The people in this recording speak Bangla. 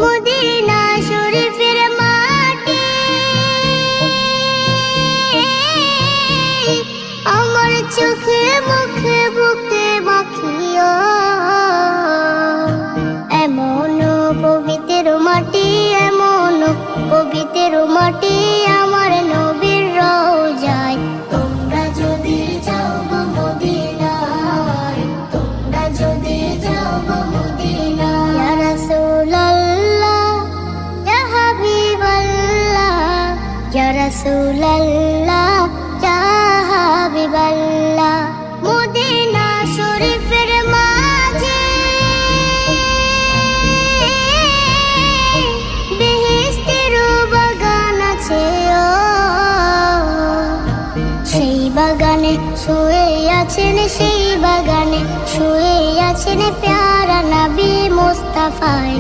মদিনা শরীফের মাটি আমার চোখে মুখে বুকে মাখিও। এমন পবিত্র মাটি, এমন পবিত্র মাটি আমার নবীর রওজায়। তোমরা যদি যাও গো মদিনায়, তোমরা যদি যাও গো মদিনায়। ইয়া রাসূলুল্লাহ, ইয়া হাবিবাল্লাহ, ইয়া রাসূলুল্লাহ, ইয়া হাবিবাল্লাহ। মদিনা শরীফের মাঝে বেহেশতের বাগান আছে ও। সেই বাগানে শুয়ে আছেন, সেই বাগানে শুয়ে আছেন প্যারা নবী মুস্তাফায়।